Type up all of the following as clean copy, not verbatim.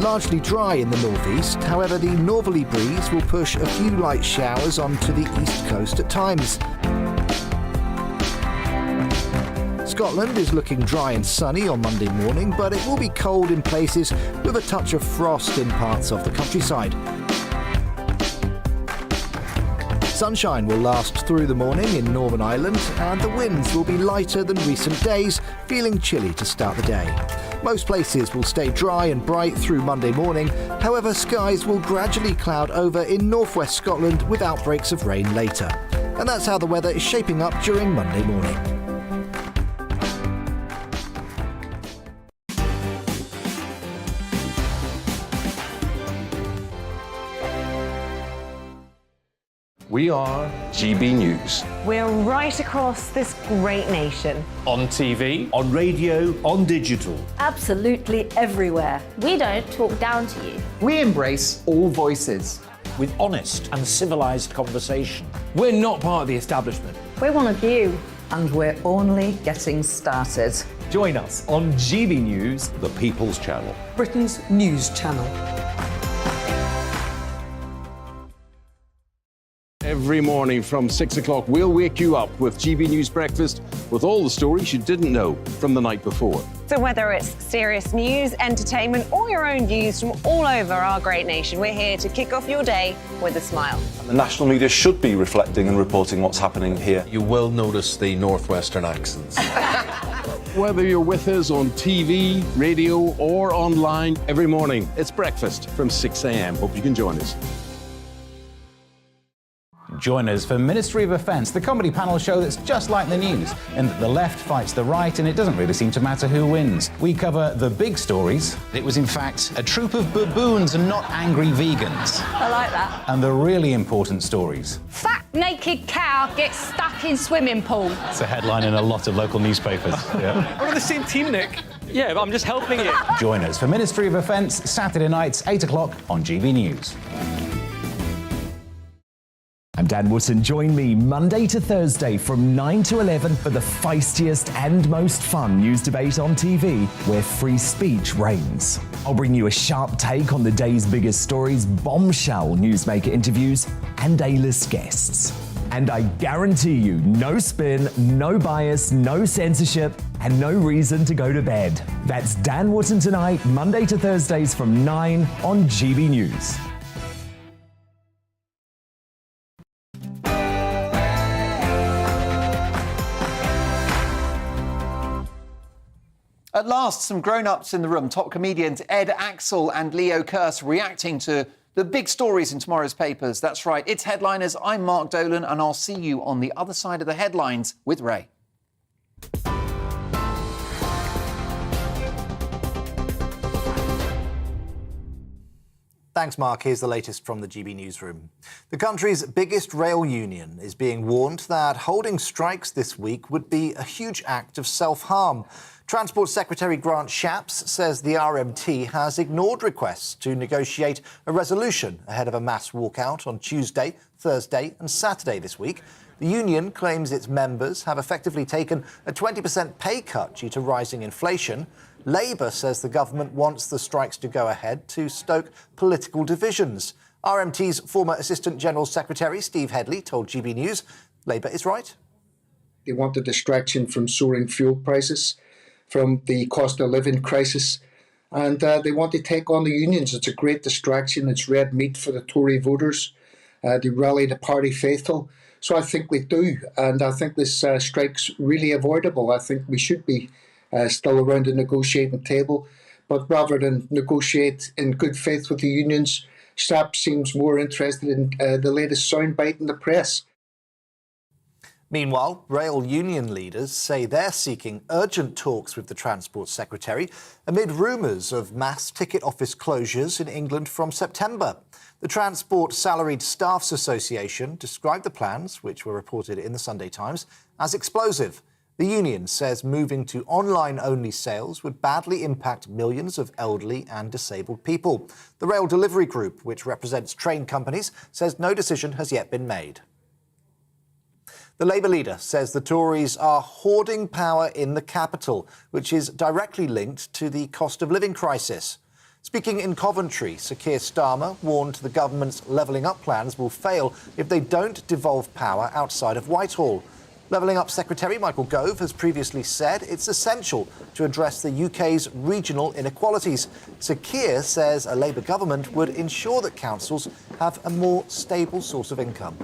largely dry in the northeast. However, the northerly breeze will push a few light showers onto the east coast at times. Scotland is looking dry and sunny on Monday morning, but it will be cold in places with a touch of frost in parts of the countryside. Sunshine will last through the morning in Northern Ireland, and the winds will be lighter than recent days, feeling chilly to start the day. Most places will stay dry and bright through Monday morning. However, skies will gradually cloud over in northwest Scotland with outbreaks of rain later. And that's how the weather is shaping up during Monday morning. We are GB News. We're right across this great nation. On TV, on radio, on digital. Absolutely everywhere. We don't talk down to you. We embrace all voices. With honest and civilised conversation. We're not part of the establishment. We're one of you. And we're only getting started. Join us on GB News, The People's Channel. Britain's news channel. Every morning from 6 o'clock, we'll wake you up with GB News Breakfast with all the stories you didn't know from the night before. So whether it's serious news, entertainment, or your own views from all over our great nation, we're here to kick off your day with a smile. The national media should be reflecting and reporting what's happening here. You will notice the northwestern accents. Whether you're with us on TV, radio, or online, every morning, it's breakfast from 6 a.m. Hope you can join us. Join us for Ministry of Offence, the comedy panel show that's just like the news, in that the left fights the right and it doesn't really seem to matter who wins. We cover the big stories. It was in fact a troop of baboons and not angry vegans. I like that. And the really important stories. Fat naked cow gets stuck in swimming pool. It's a headline in a lot of local newspapers. Yeah. We're on the same team, Nick. Yeah, but I'm just helping you. Join us for Ministry of Offence, Saturday nights, 8 o'clock on GB News. I'm Dan Wootton. Join me Monday to Thursday from 9 to 11 for the feistiest and most fun news debate on TV, where free speech reigns. I'll bring you a sharp take on the day's biggest stories, bombshell newsmaker interviews, and A-list guests. And I guarantee you, no spin, no bias, no censorship, and no reason to go to bed. That's Dan Wootton tonight, Monday to Thursdays from 9 on GB News. At last, some grown-ups in the room. Top comedians Ed Axel and Leo Kearse reacting to the big stories in tomorrow's papers. That's right, it's Headliners. I'm Mark Dolan, and I'll see you on the other side of the headlines with Ray. Thanks, Mark. Here's the latest from the GB newsroom. The country's biggest rail union is being warned that holding strikes this week would be a huge act of self-harm. Transport Secretary Grant Shapps says the RMT has ignored requests to negotiate a resolution ahead of a mass walkout on Tuesday, Thursday and Saturday this week. The union claims its members have effectively taken a 20% pay cut due to rising inflation. Labour says the government wants the strikes to go ahead to stoke political divisions. RMT's former Assistant General Secretary Steve Headley told GB News Labour is right. They want a distraction from soaring fuel prices, from the cost of living crisis, and they want to take on the unions. It's a great distraction. It's red meat for the Tory voters. They rally the party faithful. So I think we do, and I think this strike's really avoidable. I think we should be still around the negotiating table, but rather than negotiate in good faith with the unions, Shapps seems more interested in the latest soundbite in the press. Meanwhile, rail union leaders say they're seeking urgent talks with the Transport Secretary amid rumours of mass ticket office closures in England from September. The Transport Salaried Staffs Association described the plans, which were reported in the Sunday Times, as explosive. The union says moving to online-only sales would badly impact millions of elderly and disabled people. The Rail Delivery Group, which represents train companies, says no decision has yet been made. The Labour leader says the Tories are hoarding power in the capital, which is directly linked to the cost of living crisis. Speaking in Coventry, Sir Keir Starmer warned the government's levelling up plans will fail if they don't devolve power outside of Whitehall. Levelling Up Secretary Michael Gove has previously said it's essential to address the UK's regional inequalities. Sir Keir says a Labour government would ensure that councils have a more stable source of income.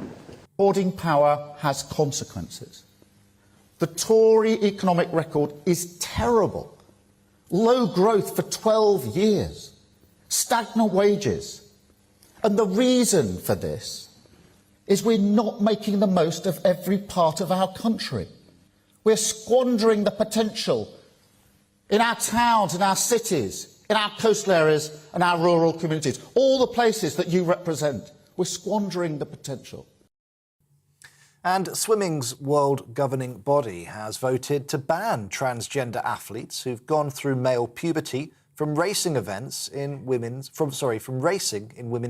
Hoarding power has consequences. The Tory economic record is terrible. Low growth for 12 years. Stagnant wages. And the reason for this is we're not making the most of every part of our country. We're squandering the potential in our towns, in our cities, in our coastal areas and our rural communities. All the places that you represent. We're squandering the potential. And swimming's world governing body has voted to ban transgender athletes who've gone through male puberty from racing in women's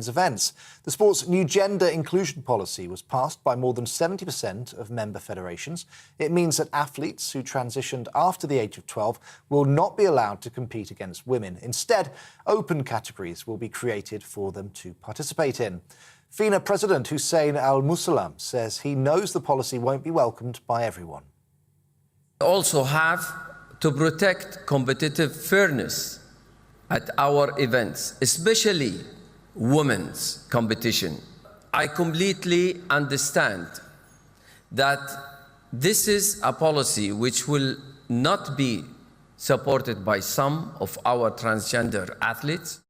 events. The sport's new gender inclusion policy was passed by more than 70% of member federations. It means that athletes who transitioned after the age of 12 will not be allowed to compete against women. Instead, open categories will be created for them to participate in. FINA President Hussein Al-Musallam says he knows the policy won't be welcomed by everyone. We also have to protect competitive fairness at our events, especially women's competition. I completely understand that this is a policy which will not be supported by some of our transgender athletes.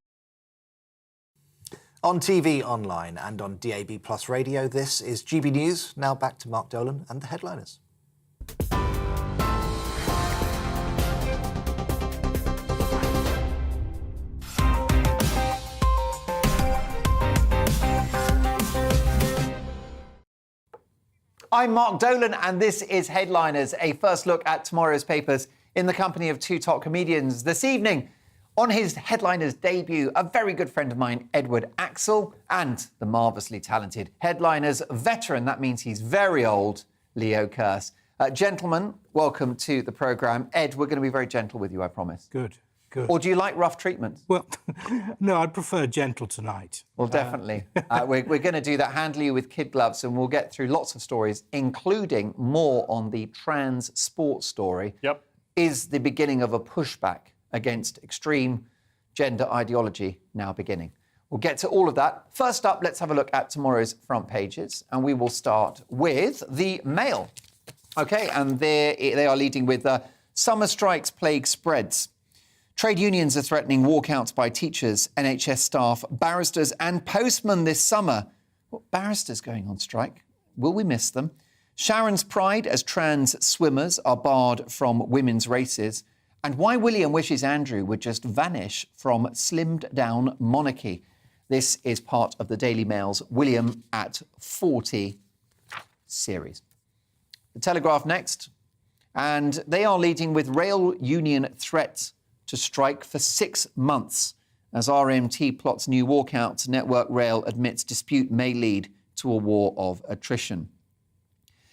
On TV, online and on DAB+ radio, this is GB News. Now back to Mark Dolan and the headliners. I'm Mark Dolan, and this is Headliners, a first look at tomorrow's papers in the company of two top comedians. This evening, on his Headliners debut, a very good friend of mine, Edward Axel, and the marvellously talented Headliners veteran, that means he's very old, Leo Kearse. Gentlemen, welcome to the programme. Ed, we're going to be very gentle with you, I promise. Good. Or do you like rough treatment? Well, no, I'd prefer gentle tonight. Well, definitely. We're going to do that, handle you with kid gloves, and we'll get through lots of stories, including more on the trans sports story. Yep. Is the beginning of a pushback against extreme gender ideology now beginning? We'll get to all of that. First up, let's have a look at tomorrow's front pages, and we will start with the Mail. OK, and they are leading with summer strikes plague spreads. Trade unions are threatening walkouts by teachers, NHS staff, barristers and postmen this summer. What, barristers going on strike? Will we miss them? Sharon's pride as trans swimmers are barred from women's races. And why William wishes Andrew would just vanish from slimmed-down monarchy. This is part of the Daily Mail's William at 40 series. The Telegraph next. And they are leading with rail union threats to strike for 6 months. As RMT plots new walkouts, Network Rail admits dispute may lead to a war of attrition.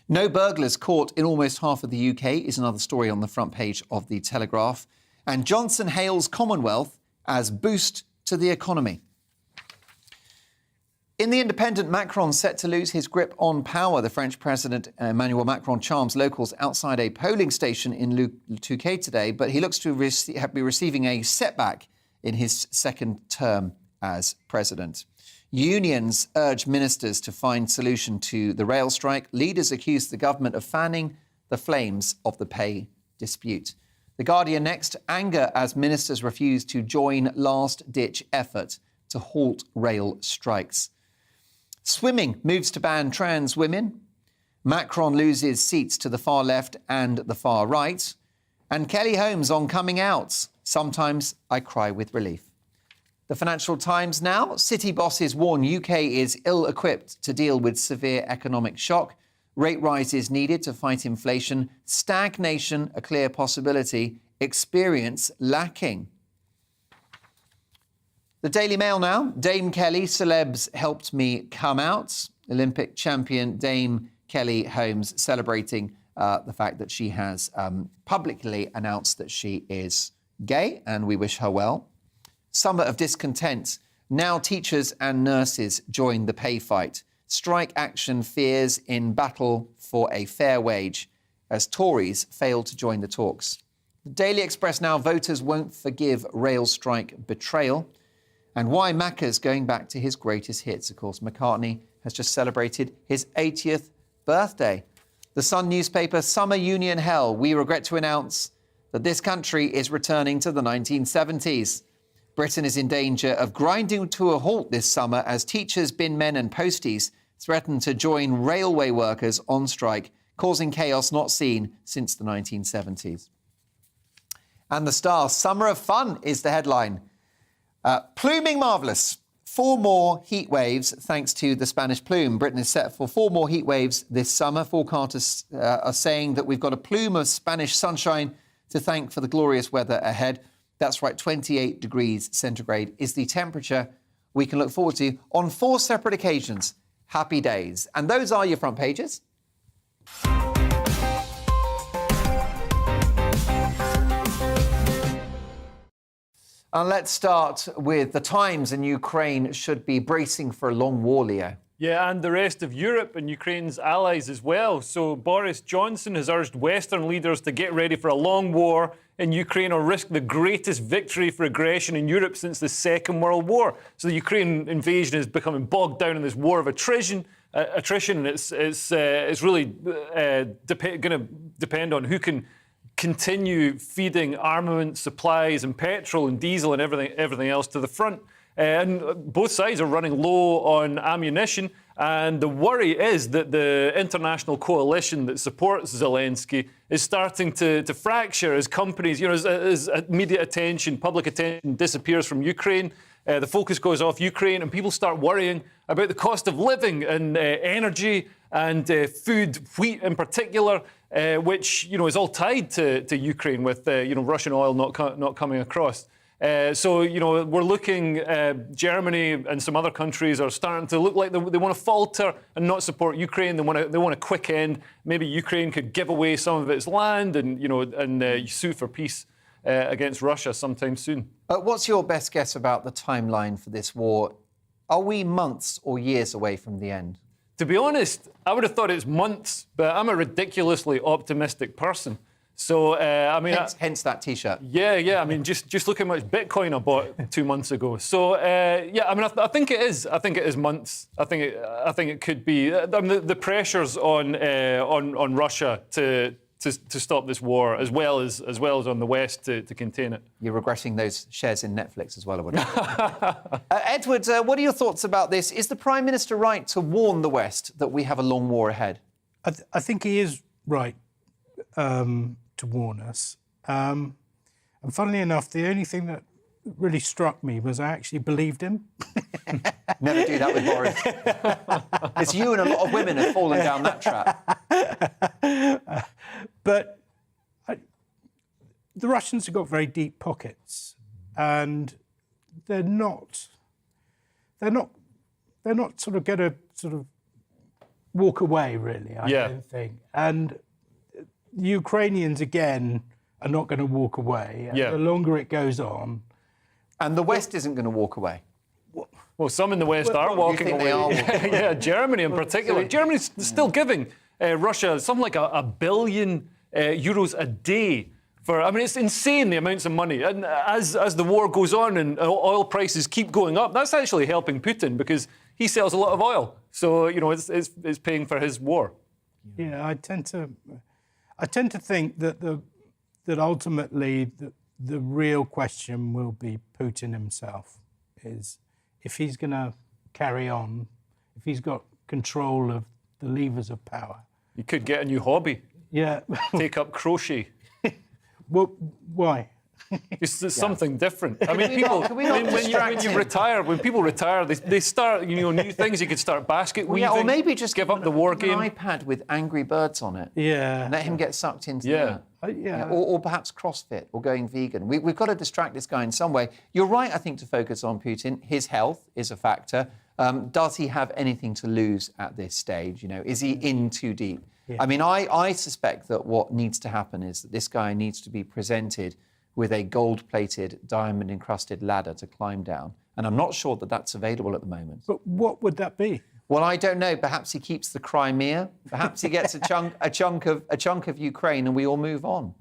No burglars caught in almost half of the UK is another story on the front page of the Telegraph. And Johnson hails Commonwealth as boost to the economy. In The Independent, Macron set to lose his grip on power. The French President Emmanuel Macron charms locals outside a polling station in Le Touquet today, but he looks to be receiving a setback in his second term as president. Unions urge ministers to find solution to the rail strike. Leaders accuse the government of fanning the flames of the pay dispute. The Guardian next. Anger as ministers refuse to join last-ditch effort to halt rail strikes. Swimming moves to ban trans women. Macron loses seats to the far left and the far right. And Kelly Holmes on coming out. Sometimes I cry with relief. The Financial Times now. City bosses warn UK is ill-equipped to deal with severe economic shock. Rate rises needed to fight inflation. Stagnation a clear possibility. Experience lacking. The Daily Mail now. Dame Kelly, celebs helped me come out. Olympic champion Dame Kelly Holmes celebrating the fact that she has publicly announced that she is gay, and we wish her well. summer of discontent. Now teachers and nurses join the pay fight. Strike action fears in battle for a fair wage as Tories fail to join the talks. The Daily Express now, voters won't forgive rail strike betrayal. And why Macca's going back to his greatest hits. Of course, McCartney has just celebrated his 80th birthday. The Sun newspaper, Summer Union Hell. We regret to announce that this country is returning to the 1970s. Britain is in danger of grinding to a halt this summer as teachers, binmen and posties threaten to join railway workers on strike, causing chaos not seen since the 1970s. And the Star, Summer of Fun is the headline. Pluming marvellous. 4 more heat waves thanks to the Spanish plume. Britain is set for 4 more heat waves this summer. Forecasters are saying that we've got a plume of Spanish sunshine to thank for the glorious weather ahead. That's right, 28 degrees centigrade is the temperature we can look forward to on 4 separate occasions. Happy days. And those are your front pages. And let's start with the Times, and Ukraine should be bracing for a long war, Leo. Yeah, and the rest of Europe and Ukraine's allies as well. So Boris Johnson has urged Western leaders to get ready for a long war in Ukraine or risk the greatest victory for aggression in Europe since the Second World War. So the Ukraine invasion is becoming bogged down in this war of attrition, and it's really going to depend on who can continue feeding armament, supplies and petrol and diesel and everything else to the front. And both sides are running low on ammunition. And the worry is that the international coalition that supports Zelensky is starting to fracture as companies, as media attention, public attention disappears from Ukraine. The focus goes off Ukraine and people start worrying about the cost of living and energy and food, wheat in particular, which, is all tied to Ukraine with, Russian oil not coming across. So, we're looking, Germany and some other countries are starting to look like they want to falter and not support Ukraine. They want a quick end. Maybe Ukraine could give away some of its land and sue for peace against Russia sometime soon. What's your best guess about the timeline for this war? Are we months or years away from the end? To be honest, I would have thought it's months, but I'm a ridiculously optimistic person. So, Hence that T-shirt. Yeah. I mean, just look how much Bitcoin I bought 2 months ago. So, I think it is. I think it is months. I think it could be. The pressures on Russia to stop this war, as well as on the West to contain it. You're regretting those shares in Netflix as well, I would imagine. Edward, what are your thoughts about this? Is the Prime Minister right to warn the West that we have a long war ahead? I think he is right to warn us. And funnily enough, the only thing that really struck me was I actually believed him. Never do that with Boris. It's you and a lot of women have fallen down that trap. But the Russians have got very deep pockets, and they're not sort of going to sort of walk away, really. I don't think. And the Ukrainians again are not going to walk away. The longer it goes on, and the West isn't going to walk away. Well, some in the West are walking away. Yeah, Germany in particular. Germany's still giving Russia something like €1 billion a day. It's insane, the amounts of money. And as the war goes on and oil prices keep going up, that's actually helping Putin because he sells a lot of oil. So, it's paying for his war. Yeah, I tend to think that ultimately the real question will be Putin himself. Is if he's going to carry on, if he's got control of the levers of power. You could get a new hobby. Yeah. Take up crochet. Well, why? It's something different. I mean, people. When people retire, they start, new things. You could start basket weaving. Or maybe just give up the war game. An iPad with Angry Birds on it. Yeah. And let him get sucked into that. Or perhaps CrossFit or going vegan. We've got to distract this guy in some way. You're right, I think, to focus on Putin. His health is a factor. Does he have anything to lose at this stage? Is he in too deep? Yeah. I mean, I suspect that what needs to happen is that this guy needs to be presented with a gold-plated, diamond-encrusted ladder to climb down. And I'm not sure that that's available at the moment. But what would that be? Well, I don't know. Perhaps he keeps the Crimea. Perhaps he gets a chunk of Ukraine, and we all move on.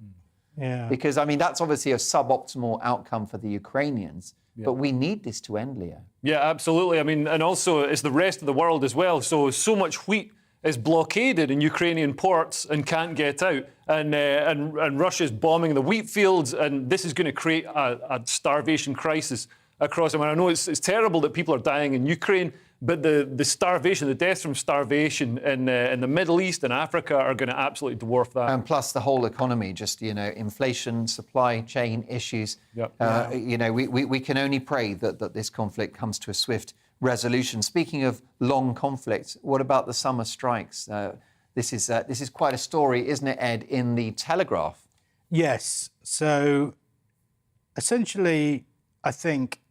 Yeah. Because I mean, that's obviously a suboptimal outcome for the Ukrainians. Yeah. But we need this to end, Leo. Yeah, absolutely. I mean, and also it's the rest of the world as well. So much wheat is blockaded in Ukrainian ports and can't get out. And Russia's bombing the wheat fields, and this is going to create a starvation crisis across. I mean, I know it's terrible that people are dying in Ukraine, but the starvation, the deaths from starvation in the Middle East and Africa are going to absolutely dwarf that. And plus the whole economy, just, you know, inflation, supply chain issues. Yep. You know, we can only pray that this conflict comes to a swift resolution. Speaking of long conflict, what about the summer strikes? This is quite a story, isn't it, Ed, in the Telegraph? Yes. So essentially, I think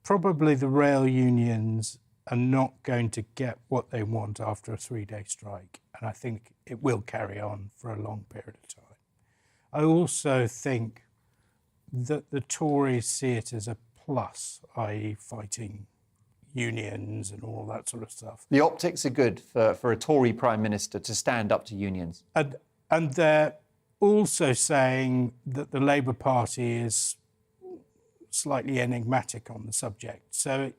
probably the rail unions are not going to get what they want after a 3-day strike. And I think it will carry on for a long period of time. I also think that the Tories see it as a plus, i.e. fighting unions and all that sort of stuff. The optics are good for a Tory Prime Minister to stand up to unions. And they're also saying that the Labour Party is slightly enigmatic on the subject. So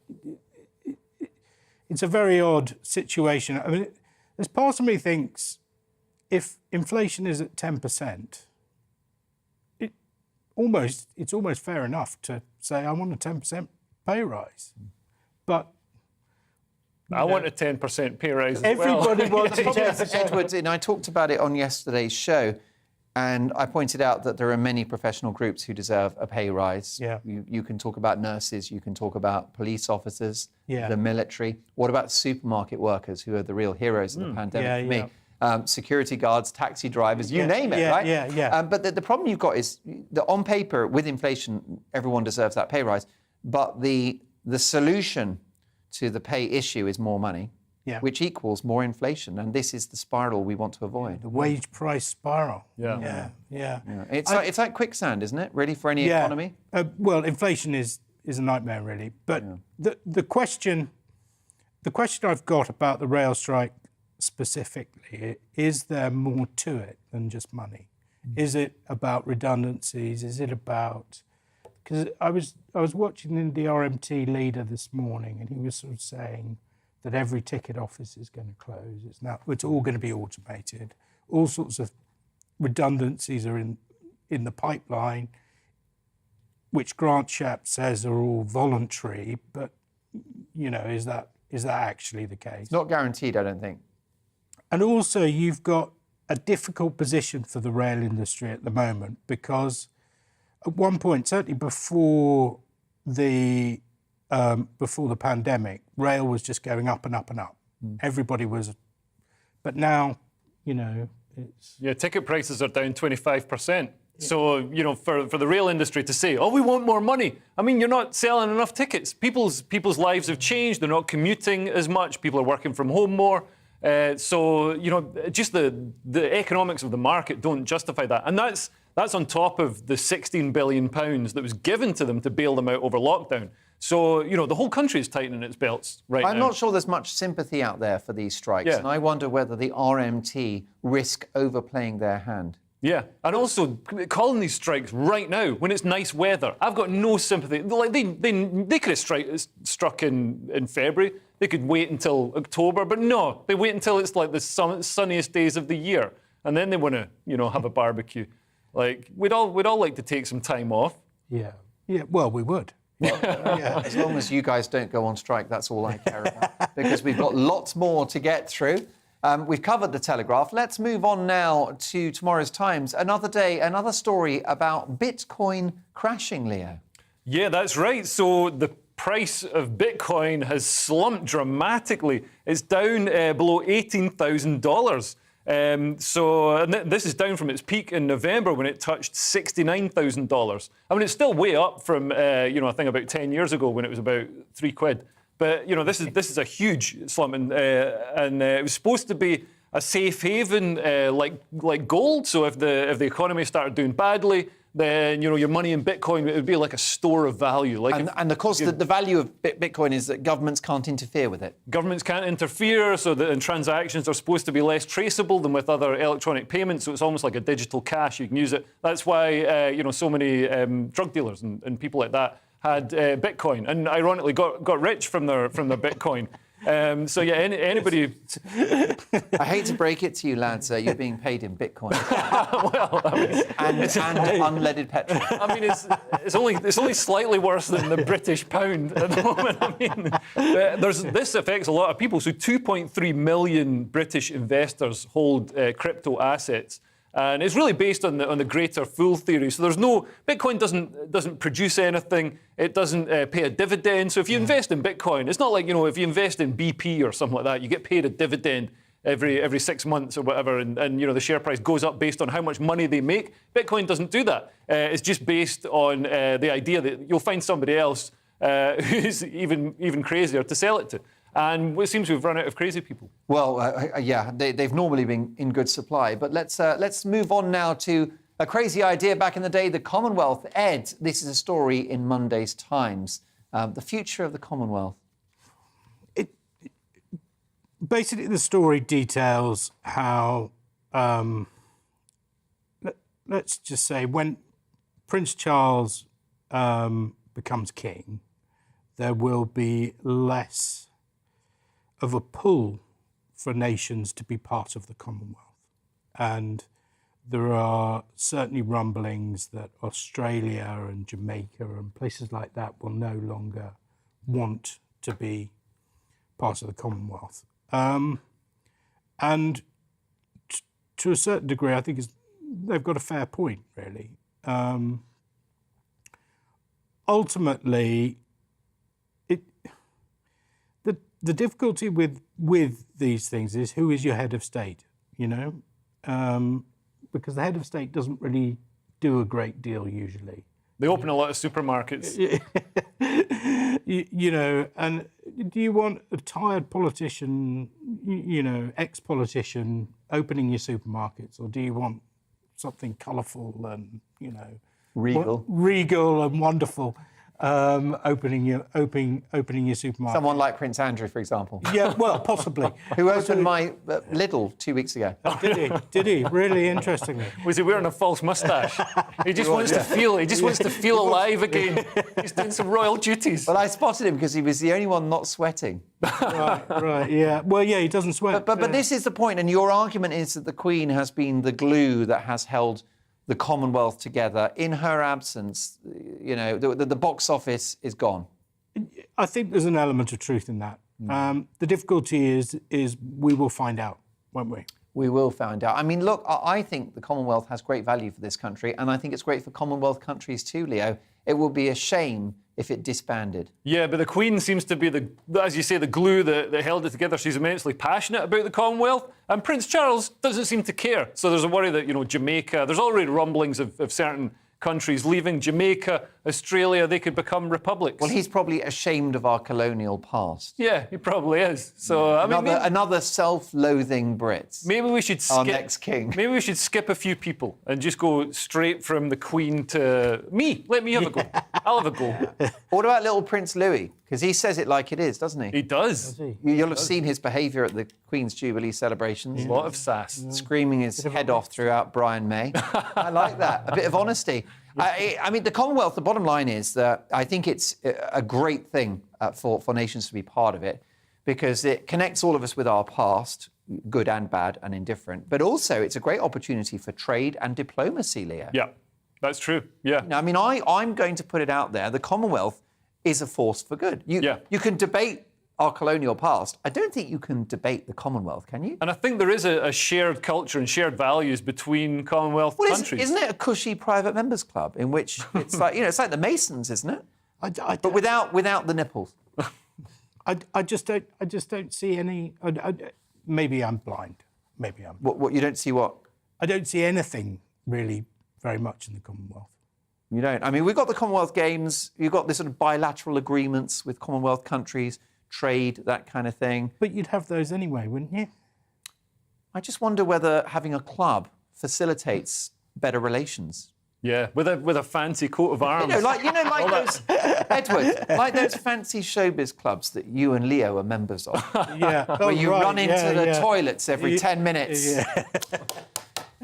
it's a very odd situation. I mean, there's part of me thinks if inflation is at 10%, it's almost fair enough to say I want a 10% pay rise. But I want a 10% pay rise as everybody well. wants a 10%. Edward, and I talked about it on yesterday's show, and I pointed out that there are many professional groups who deserve a pay rise. Yeah. You can talk about nurses, you can talk about police officers, Yeah. the military. What about supermarket workers, who are the real heroes of the pandemic for me? Security guards, taxi drivers, you name it, right? Yeah. But the problem you've got is that on paper, with inflation, everyone deserves that pay rise. But the solution to the pay issue is more money, which equals more inflation. And this is the spiral we want to avoid. The wage price spiral. Yeah. It's like quicksand, isn't it, really, for any economy? Well, inflation is a nightmare, really. But the question I've got about the rail strike specifically, is there more to it than just money? Is it about redundancies? Is it about... Because I was watching the RMT leader this morning, and he was sort of saying that every ticket office is going to close. It's all going to be automated. All sorts of redundancies are in the pipeline, which Grant Shapps says are all voluntary. But you know, is that actually the case? It's not guaranteed, I don't think. And also, you've got a difficult position for the rail industry at the moment, because at one point, certainly before the pandemic, rail was just going up and up and up. Everybody was, but now, you know, it's ticket prices are down 25%. So, you know, for the rail industry to say, oh, we want more money. I mean, you're not selling enough tickets. People's lives have changed. They're not commuting as much. People are working from home more. So, you know, just the economics of the market don't justify that. And that's on top of the £16 billion that was given to them to bail them out over lockdown. So, you know, the whole country is tightening its belts right now. I'm not sure there's much sympathy out there for these strikes. Yeah. And I wonder whether the RMT risk overplaying their hand. Yeah, and also calling these strikes right now when it's nice weather. I've got no sympathy. Like they could have struck in February. They could wait until October, but no, they wait until it's like the sunniest days of the year, and then they want to, you know, have a barbecue. Like we'd all like to take some time off. Yeah. Well, we would. As long as you guys don't go on strike, that's all I care about. Because we've got lots more to get through. We've covered the Telegraph. Let's move on now to tomorrow's Times. Another day, another story about Bitcoin crashing, Leo. Yeah, that's right. So the price of Bitcoin has slumped dramatically. It's down below $18,000. And this is down from its peak in November when it touched $69,000. I mean, it's still way up from, I think about 10 years ago when it was about £3. But, you know, this is a huge slump. And it was supposed to be a safe haven like gold. So if the economy started doing badly, then your money in Bitcoin, it would be like a store of value. And of course, the value of Bitcoin is that governments can't interfere with it. Governments can't interfere, and transactions are supposed to be less traceable than with other electronic payments. So it's almost like a digital cash. You can use it. That's why so many drug dealers and people like that had Bitcoin, and ironically got rich from their Bitcoin. So yeah, anybody. I hate to break it to you, lads. You're being paid in Bitcoin. Well, I mean, and unleaded petrol. I mean, it's only slightly worse than the British pound at the moment. I mean, this affects a lot of people. So 2.3 million British investors hold crypto assets. And it's really based on the greater fool theory. So Bitcoin doesn't produce anything. It doesn't pay a dividend. So if you invest in Bitcoin, it's not like, if you invest in BP or something like that, you get paid a dividend every 6 months or whatever, and the share price goes up based on how much money they make. Bitcoin doesn't do that. It's just based on the idea that you'll find somebody else who's even crazier to sell it to. And it seems we've run out of crazy people. Well, yeah, they've normally been in good supply. But let's move on now to a crazy idea back in the day, the Commonwealth. Ed, this is a story in Monday's Times. The future of the Commonwealth. Basically, the story details how, let's just say, when Prince Charles becomes king, there will be less of a pull for nations to be part of the Commonwealth. And there are certainly rumblings that Australia and Jamaica and places like that will no longer want to be part of the Commonwealth. And to a certain degree, I think they've got a fair point, really. Ultimately, the difficulty with these things is who is your head of state, because the head of state doesn't really do a great deal usually. They open a lot of supermarkets. And do you want a tired politician, ex-politician opening your supermarkets, or do you want something colourful and, regal and wonderful? Opening your supermarket. Someone like Prince Andrew, for example. Yeah, well, possibly. Who opened my Lidl 2 weeks ago. Did he? Really interestingly. Was he wearing a false moustache? He just wants to feel. He just wants to feel alive again. He's doing some royal duties. Well, I spotted him because he was the only one not sweating. Right. Yeah. Well, yeah, he doesn't sweat. But this is the point, and your argument is that the Queen has been the glue that has held the Commonwealth together. In her absence, the box office is gone. I think there's an element of truth in that. The difficulty is we will find out, won't we? We will find out. I mean, look, I think the Commonwealth has great value for this country, and I think it's great for Commonwealth countries too, Leo. It will be a shame if it disbanded. Yeah, but the Queen seems to be, as you say, the glue that held it together. She's immensely passionate about the Commonwealth, and Prince Charles doesn't seem to care. So there's a worry that, Jamaica, there's already rumblings of certain countries leaving. Jamaica, Australia, they could become republics. Well, he's probably ashamed of our colonial past. Yeah, he probably is. So another self-loathing Brit. Maybe we should skip our next king. Maybe we should skip a few people and just go straight from the Queen to me. Let me have a go. I'll have a go. What about little Prince Louis? Because he says it like it is, doesn't he? He does. You'll have seen his behaviour at the Queen's Jubilee celebrations. A lot of sass. Screaming his head off throughout Brian May. I like that. A bit of honesty. I mean, the Commonwealth, the bottom line is that I think it's a great thing for nations to be part of it, because it connects all of us with our past, good and bad and indifferent. But also, it's a great opportunity for trade and diplomacy, Leo. Yeah, that's true. Yeah. I mean, I'm going to put it out there. The Commonwealth is a force for good. You can debate our colonial past. I don't think you can debate the Commonwealth, can you? And I think there is a shared culture and shared values between Commonwealth countries. Isn't it a cushy private members club in which it's like, it's like the Masons, isn't it? But without the nipples. I just don't see any. Maybe I'm blind. Maybe I'm. What you don't see what? I don't see anything really very much in the Commonwealth. You don't. I mean, we've got the Commonwealth Games. You've got this sort of bilateral agreements with Commonwealth countries, trade, that kind of thing. But you'd have those anyway, wouldn't you? I just wonder whether having a club facilitates better relations. Yeah, with a fancy coat of arms. Like those, Edward, like those fancy showbiz clubs that you and Leo are members of. Yeah. Where you run into the toilets every 10 minutes. Yeah.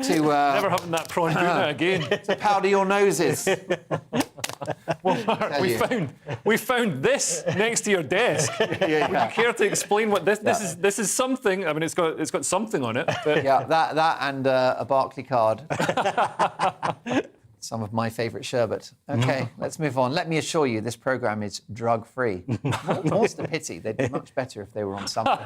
To never having that prawn tuna again. To powder your noses. Well, Mark, we found this next to your desk. Would you care to explain what this is? Something. I mean, it's got something on it. But... Yeah, that and a Barclay card. Some of my favourite sherbet. OK, let's move on. Let me assure you, this programme is drug-free. More's the pity. They'd be much better if they were on something.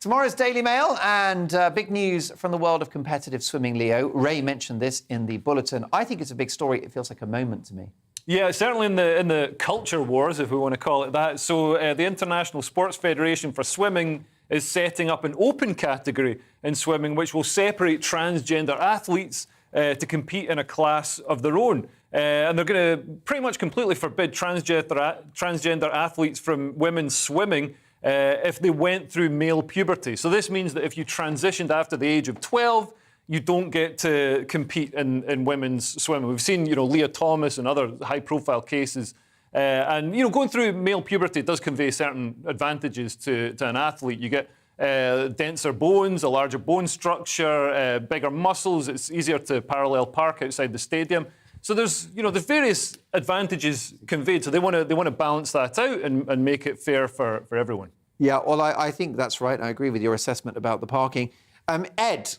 Tomorrow's Daily Mail and big news from the world of competitive swimming, Leo. Ray mentioned this in the bulletin. I think it's a big story. It feels like a moment to me. Yeah, certainly in the culture wars, if we want to call it that. So the International Sports Federation for Swimming is setting up an open category in swimming which will separate transgender athletes to compete in a class of their own. And they're going to pretty much completely forbid transgender athletes from women's swimming if they went through male puberty. So this means that if you transitioned after the age of 12, you don't get to compete in women's swimming. We've seen, Leah Thomas and other high-profile cases. And, going through male puberty does convey certain advantages to an athlete. You get denser bones, a larger bone structure, bigger muscles. It's easier to parallel park outside the stadium. So there's various advantages conveyed. So they want to balance that out and make it fair for everyone. Yeah, well, I think that's right. I agree with your assessment about the parking. Ed,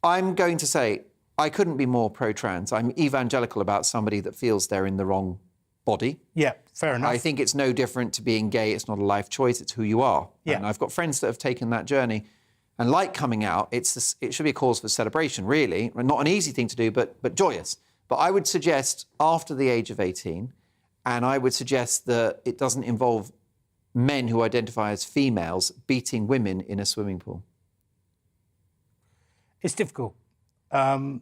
I'm going to say I couldn't be more pro-trans. I'm evangelical about somebody that feels they're in the wrong body. Yeah, fair enough. I think it's no different to being gay. It's not a life choice. It's who you are. Yeah. And I've got friends that have taken that journey. And like coming out, it should be a cause for celebration, really. Not an easy thing to do, but joyous. But I would suggest after the age of 18, and I would suggest that it doesn't involve men who identify as females beating women in a swimming pool. It's difficult. There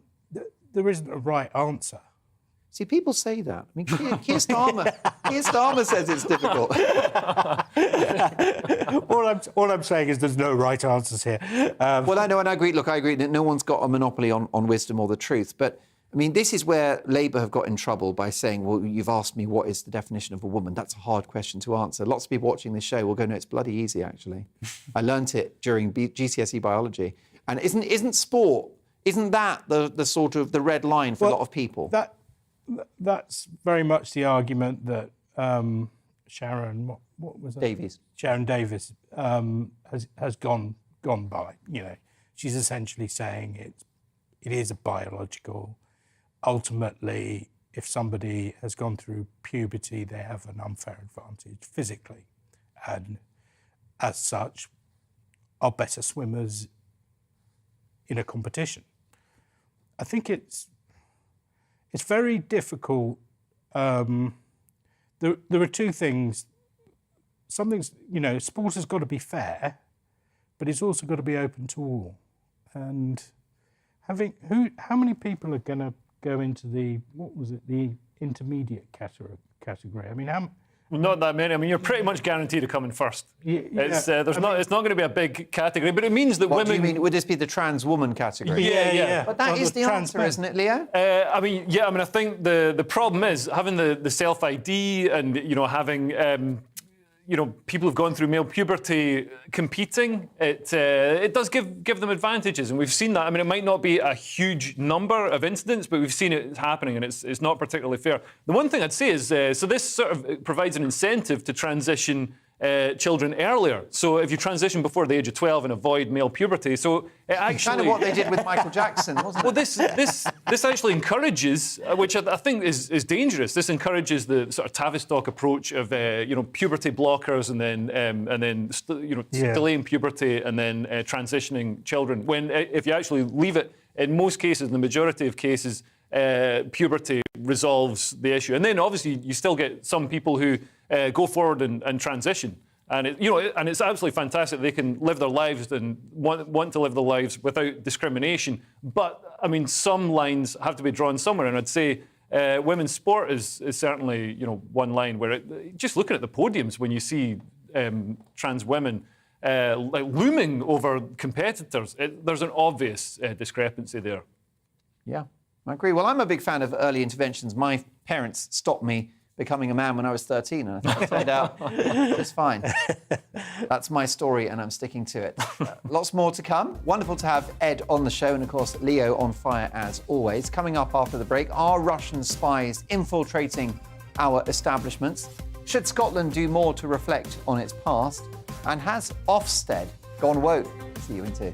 isn't a right answer. See, people say that. I mean, Keir Starmer says it's difficult. all I'm saying is there's no right answers here. Well, I know, and I agree. Look, I agree that no one's got a monopoly on wisdom or the truth. But, I mean, this is where Labour have got in trouble by saying, well, you've asked me what is the definition of a woman. That's a hard question to answer. Lots of people watching this show will go, no, it's bloody easy, actually. I learnt it during GCSE biology. And isn't sport, isn't that the sort of the red line for a lot of people? That's very much the argument that Sharon, what was that? Davies. Sharon Davies has gone by. She's essentially saying it is a biological. Ultimately, if somebody has gone through puberty, they have an unfair advantage physically, and as such, are better swimmers in a competition. I think it's very difficult. There are two things. Something's, sport has got to be fair, but it's also got to be open to all. And how many people are going to go into the intermediate category? I mean, not that many. I mean, you're pretty much guaranteed to come in first. It's not going to be a big category, but it means that women. What do you mean? Would this be the trans woman category? Yeah. But that is the answer, isn't it, Leo? I think the problem is having the self ID and having people who've gone through male puberty competing. It does give them advantages, and we've seen that. I mean, it might not be a huge number of incidents, but we've seen it happening, and it's not particularly fair. The one thing I'd say is, so this sort of provides an incentive to transition children earlier. So if you transition before the age of 12 and avoid male puberty, so it actually... Kind of what they did with Michael Jackson, wasn't it? Well, this actually encourages, which I think is dangerous. This encourages the sort of Tavistock approach of puberty blockers and then delaying puberty and then transitioning children. When if you actually leave it, in most cases, in the majority of cases, puberty resolves the issue. And then obviously you still get some people who go forward and transition. And it's absolutely fantastic. They can live their lives and want to live their lives without discrimination. But I mean, some lines have to be drawn somewhere. And I'd say women's sport is certainly one line where just looking at the podiums when you see trans women looming over competitors. There's an obvious discrepancy there. Yeah, I agree. Well, I'm a big fan of early interventions. My parents stopped me becoming a man when I was 13, and I think it turned out just fine. That's my story, and I'm sticking to it. Lots more to come. Wonderful to have Ed on the show, and of course, Leo on fire as always. Coming up after the break, are Russian spies infiltrating our establishments? Should Scotland do more to reflect on its past? And has Ofsted gone woke? See you in 2.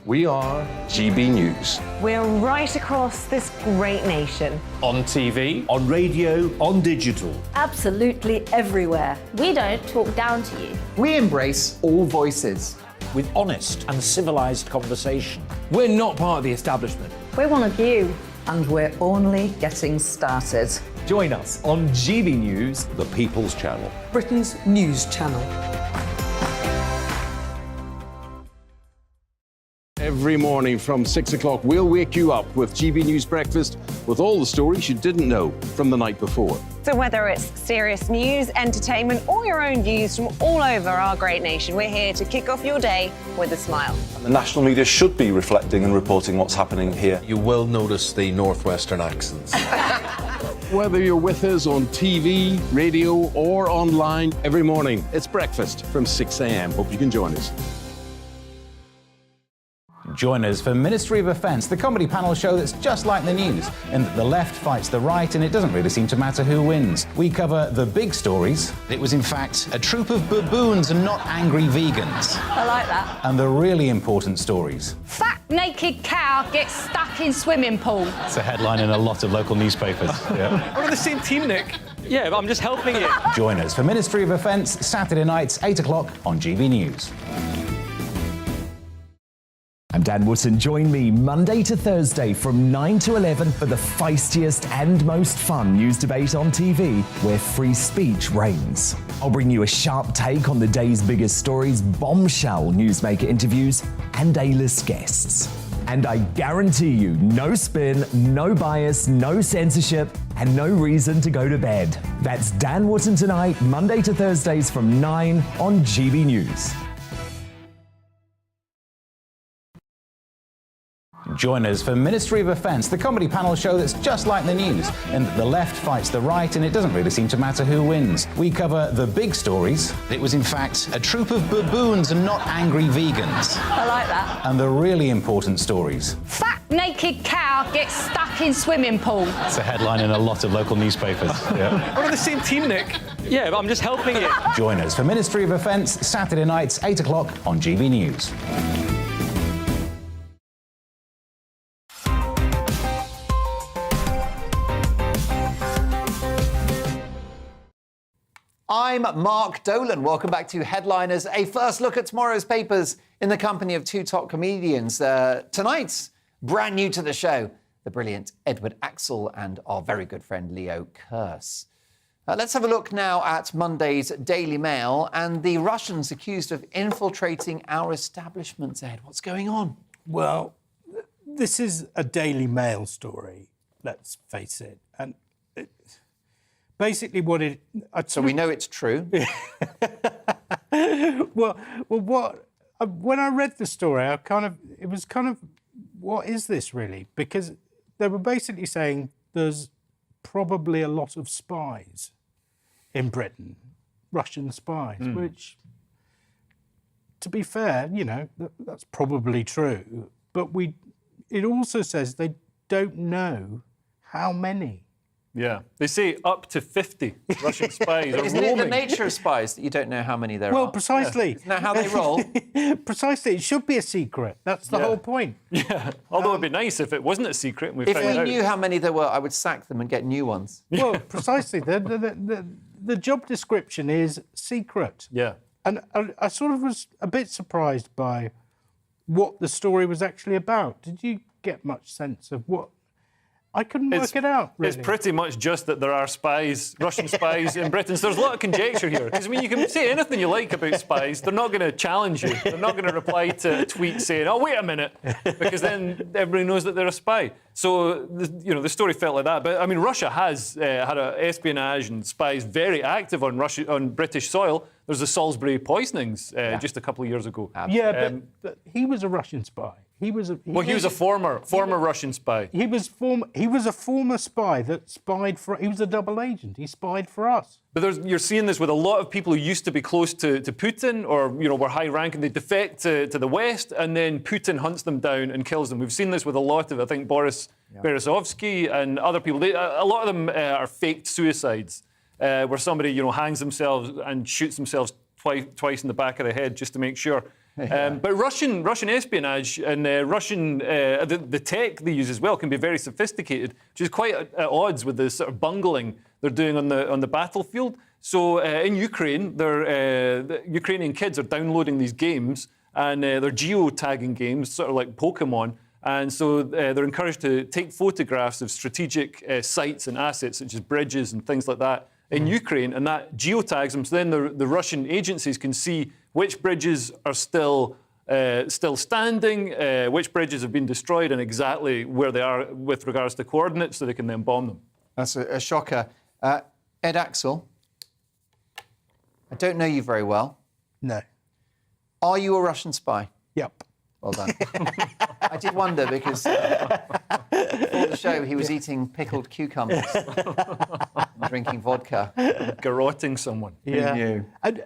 We are GB News. We're right across this great nation. On TV, on radio, on digital. Absolutely everywhere. We don't talk down to you. We embrace all voices. With honest and civilised conversation. we're not part of the establishment. We're one of you. And we're only getting started. Join us on GB News, The People's Channel. Britain's news channel. Every morning from 6 o'clock, we'll wake you up with GB News Breakfast with all the stories you didn't know from the night before. So whether it's serious news, entertainment, or your own views from all over our great nation, we're here to kick off your day with a smile. The national media should be reflecting and reporting what's happening here. You will notice the northwestern accents. Whether you're with us on TV, radio, or online, every morning, it's breakfast from 6 a.m. Hope you can join us. Join us for Ministry of Defence, the comedy panel show that's just like the news, in that the left fights the right and it doesn't really seem to matter who wins. We cover the big stories. It was in fact a troop of baboons and not angry vegans. I like that. And the really important stories. Fat naked cow gets stuck in swimming pool. It's a headline in a lot of local newspapers. Yeah. We're on the same team, Nick. Yeah, but I'm just helping you. Join us for Ministry of Defence, Saturday nights, 8 o'clock on GB News. I'm Dan Wootton. Join me Monday to Thursday from 9 to 11 for the feistiest and most fun news debate on TV, where free speech reigns. I'll bring you a sharp take on the day's biggest stories, bombshell newsmaker interviews, and A-list guests. And I guarantee you, no spin, no bias, no censorship, and no reason to go to bed. That's Dan Wootton tonight, Monday to Thursdays from 9 on GB News. Join us for Ministry of Defence, the comedy panel show that's just like the news, in that the left fights the right and it doesn't really seem to matter who wins. We cover the big stories. It was in fact a troop of baboons and not angry vegans. I like that. And the really important stories. Fat naked cow gets stuck in swimming pool. It's a headline in a lot of local newspapers. Yeah. We're on the same team, Nick. Yeah, but I'm just helping you. Join us for Ministry of Defence, Saturday nights, 8 o'clock on GB News. I'm Mark Dolan. Welcome back to Headliners, a first look at tomorrow's papers in the company of two top comedians. Tonight's brand new to the show, the brilliant Edward Axel and our very good friend Leo Kearse. Let's have a look now at Monday's Daily Mail and the Russians accused of infiltrating our establishments. Ed, what's going on? Well, this is a Daily Mail story, let's face it. And basically what it... So we know it's true. well, when I read the story, it was kind of, what is this really? Because they were basically saying there's probably a lot of spies in Britain, Russian spies, which, to be fair, you know, that's probably true. But it also says they don't know how many. Yeah, they say up to 50 Russian spies are Isn't roaming. it the nature of spies that you don't know how many there are? Well, precisely. Yeah. Isn't that how they roll? Precisely. It should be a secret. That's the whole point. Yeah, although it'd be nice if it wasn't a secret and we If found we out. knew how many there were, I would sack them and get new ones. Well, precisely. The job description is secret. Yeah. And I sort of was a bit surprised by what the story was actually about. Did you get much sense of what I couldn't work it out, really. It's pretty much just that there are spies, Russian spies in Britain. So there's a lot of conjecture here. Because, I mean, you can say anything you like about spies. They're not going to challenge you. They're not going to reply to a tweet saying, oh, wait a minute, because then everybody knows that they're a spy. So, the story felt like that. But, I mean, Russia has had espionage and spies very active on British soil. There's the Salisbury poisonings just a couple of years ago. Yeah, but he was a Russian spy. He was a former Russian spy. He was a former spy that spied for. He was a double agent. He spied for us. But you're seeing this with a lot of people who used to be close to Putin or were high ranking. They defect to the West, and then Putin hunts them down and kills them. We've seen this with a lot of, I think, Boris Berezovsky and other people. A lot of them are faked suicides, where somebody hangs themselves and shoots themselves twice in the back of the head just to make sure. But Russian espionage and the tech they use as well can be very sophisticated, which is quite at odds with the sort of bungling they're doing on the battlefield. So in Ukraine, the Ukrainian kids are downloading these games, and they're geo-tagging games, sort of like Pokemon. And so they're encouraged to take photographs of strategic sites and assets, such as bridges and things like that, in Ukraine, and that geotags them. So then the Russian agencies can see which bridges are still standing, which bridges have been destroyed, and exactly where they are with regards to coordinates, so they can then bomb them. That's a shocker. Ed Axel, I don't know you very well. No. Are you a Russian spy? Yep. Well done. I did wonder because before the show he was eating pickled cucumbers and drinking vodka. Garroting someone. Yeah. Who knew? And,